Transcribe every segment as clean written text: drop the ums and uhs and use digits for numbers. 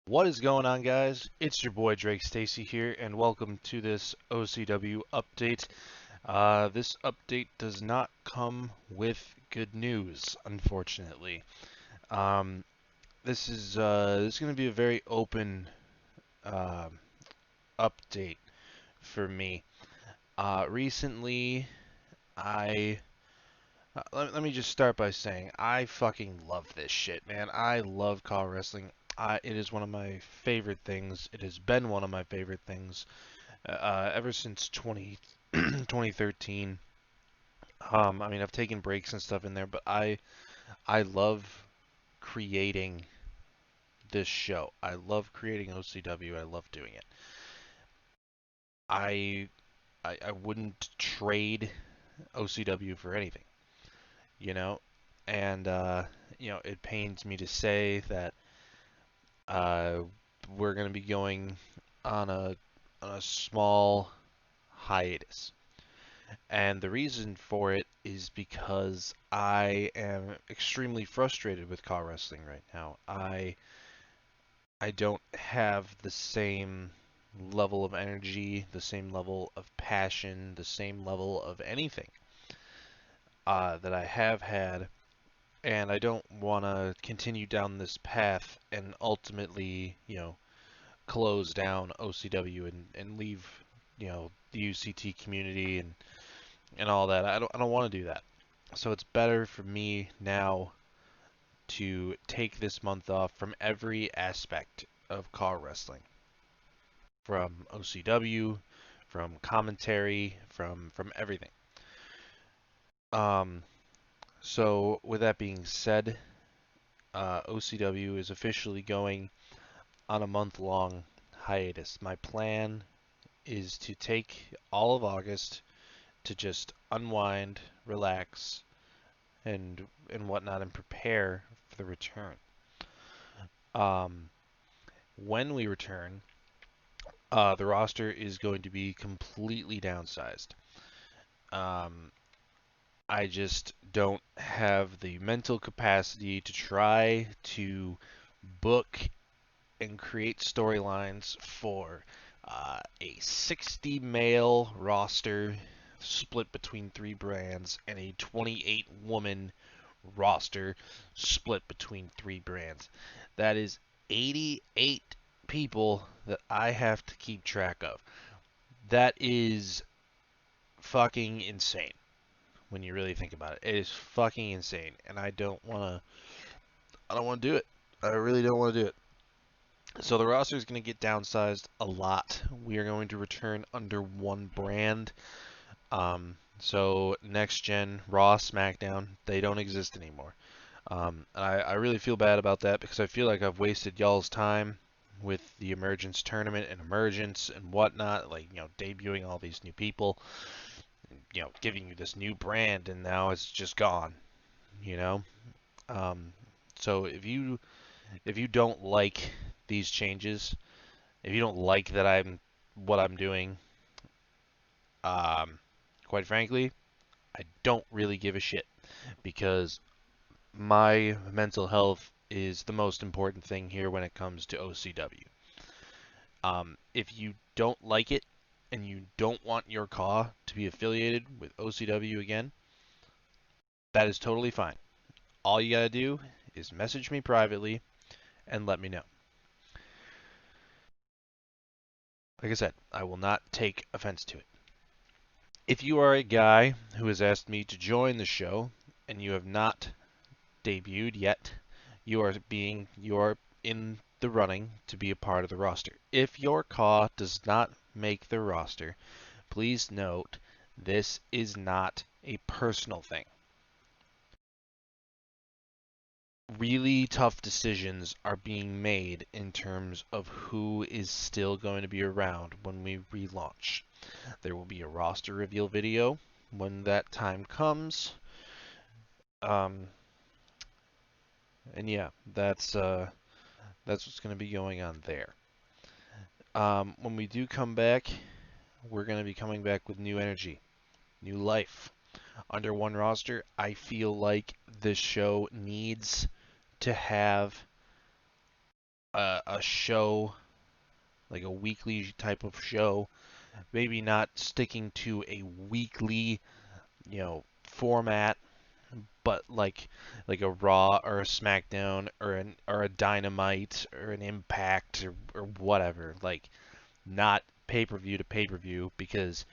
What is going on, guys? It's your boy Drake Stacy here, and welcome to this OCW update. This update does not come with good news, unfortunately. Um, this is going to be a very open uh, update for me. Recently, I let me just start by saying I fucking love this shit, man. I love car wrestling. It is one of my favorite things. It has been one of my favorite things ever since 2013. I mean, I've taken breaks and stuff in there, but I love creating this show. I love creating OCW. I love doing it. I I wouldn't trade OCW for anything, you know? And it pains me to say that uh, we're going to be going on a small hiatus. And the reason for it is because I am extremely frustrated with car wrestling right now. I don't have the same level of energy, the same level of passion, the same level of anything that I have had, and I don't want to continue down this path and ultimately, close down OCW and leave, the UCT community and all that. I don't want to do that. So it's better for me now to take this month off from every aspect of car wrestling, from OCW, from commentary, from everything. Um, so with that being said, OCW is officially going on a month-long hiatus. My plan is to take all of August to just unwind, relax, and whatnot, and prepare for the return. Um, when we return, the roster is going to be completely downsized. Um, I just don't have the mental capacity to try to book and create storylines for a 60 male roster split between three brands and a 28 woman roster split between three brands. That is 88 people that I have to keep track of. That is fucking insane when you really think about it. It is fucking insane, and I don't want to do it. I really don't want to do it. So the roster is going to get downsized a lot. We are going to return under one brand. So next gen Raw, SmackDown, they don't exist anymore. I really feel bad about that because I feel like I've wasted y'all's time with the Emergence tournament and Emergence and whatnot, like, debuting all these new people, giving you this new brand, and now it's just gone, you know? Um, so if you don't like these changes, if you don't like that what I'm doing, um, quite frankly, I don't really give a shit because my mental health is the most important thing here when it comes to OCW. If you don't like it and you don't want your CAW to be affiliated with OCW again, that is totally fine. All you gotta do is message me privately and let me know. Like I said, I will not take offense to it. If you are a guy who has asked me to join the show and you have not debuted yet, you are in the running to be a part of the roster. If your CAW does not make the roster, please note this is not a personal thing. Really tough decisions are being made in terms of who is still going to be around when we relaunch. There will be a roster reveal video when that time comes. Um, and yeah, that's what's going to be going on there. When we do come back, we're going to be coming back with new energy, new life. Under one roster, I feel like this show needs to have a show, like a weekly type of show, maybe not sticking to a weekly, format, but like a Raw or a SmackDown or a Dynamite or an Impact or whatever, like not pay-per-view to pay-per-view, because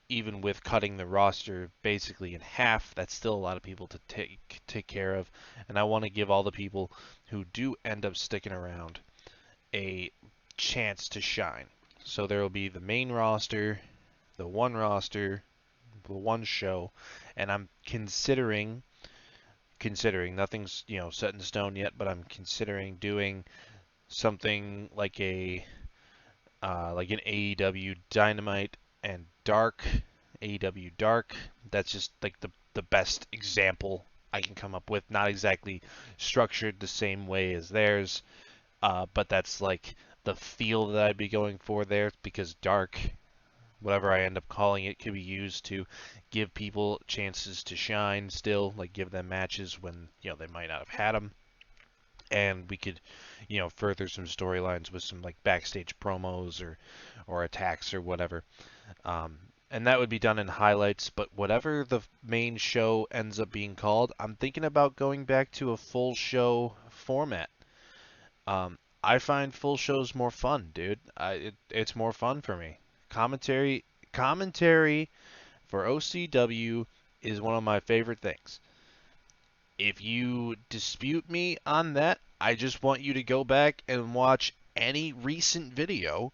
even with cutting the roster basically in half, that's still a lot of people to take care of, and I want to give all the people who do end up sticking around a chance to shine. So there will be the main roster, the one show, and I'm considering nothing's set in stone yet, but I'm considering doing something like an AEW Dynamite and Dark, AEW Dark. That's just like the best example I can come up with. Not exactly structured the same way as theirs, but that's like the feel that I'd be going for there, because Dark, whatever I end up calling it, could be used to give people chances to shine still, like give them matches when they might not have had them, and we could further some storylines with some like backstage promos or attacks or whatever. And that would be done in highlights, but whatever the main show ends up being called, I'm thinking about going back to a full show format. I find full shows more fun, dude. It's more fun for me. Commentary for OCW is one of my favorite things. If you dispute me on that, I just want you to go back and watch any recent video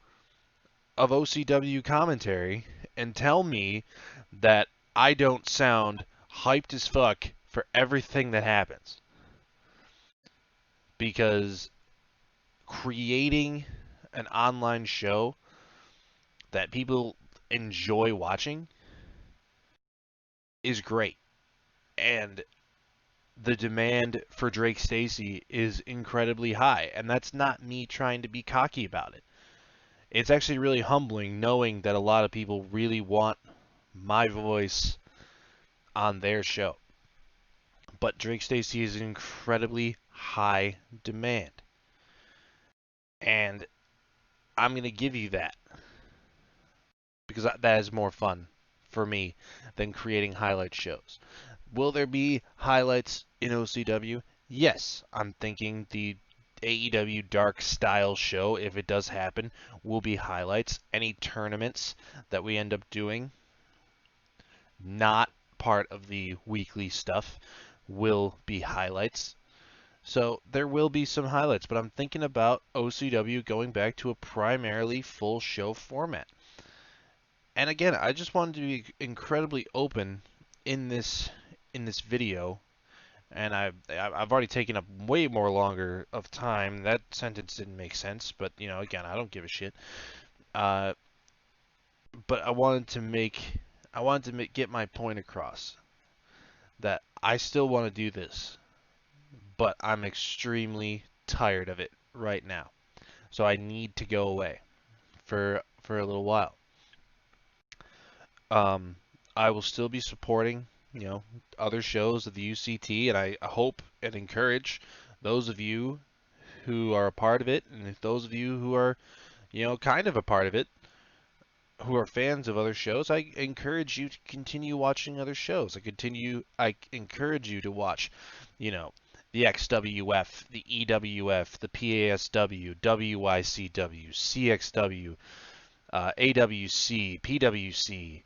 of OCW commentary and tell me that I don't sound hyped as fuck for everything that happens. Because creating an online show that people enjoy watching is great. And the demand for Drake Stacy is incredibly high. And that's not me trying to be cocky about it. It's actually really humbling knowing that a lot of people really want my voice on their show. But Drake Stacy is an incredibly high demand. And I'm going to give you that, because that is more fun for me than creating highlight shows. Will there be highlights in OCW? Yes, I'm thinking the AEW Dark style show, if it does happen, will be highlights. Any tournaments that we end up doing, not part of the weekly stuff, will be highlights. So there will be some highlights, but I'm thinking about OCW going back to a primarily full show format. And again, I just wanted to be incredibly open in this video, and I've already taken up way more longer of time. That sentence didn't make sense, but again, I don't give a shit. Uh, but get my point across that I still want to do this, but I'm extremely tired of it right now. So I need to go away for a little while. Um, I will still be supporting, other shows of the UCT, and I hope and encourage those of you who are a part of it, and if those of you who are, kind of a part of it, who are fans of other shows, I encourage you to continue watching other shows. I encourage you to watch, the XWF, the EWF, the PASW, WICW, CXW, AWC, PWC,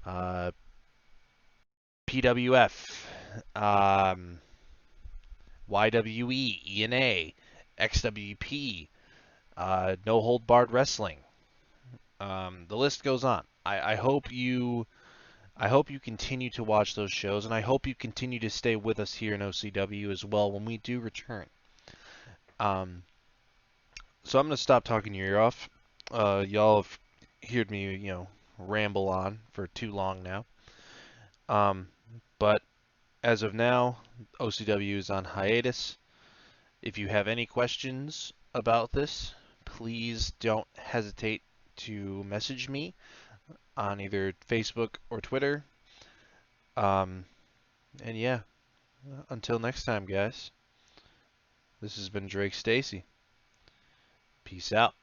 uh, PWF, YWE, ENA, XWP, No Hold Barred Wrestling. The list goes on. I hope you continue to watch those shows, and I hope you continue to stay with us here in OCW as well when we do return. Um, so I'm gonna stop talking your ear off. Y'all have heard me, ramble on for too long now. Um, but as of now, OCW is on hiatus. If you have any questions about this, please don't hesitate to message me on either Facebook or Twitter. Um, and yeah, until next time, guys. This has been Drake Stacy. Peace out.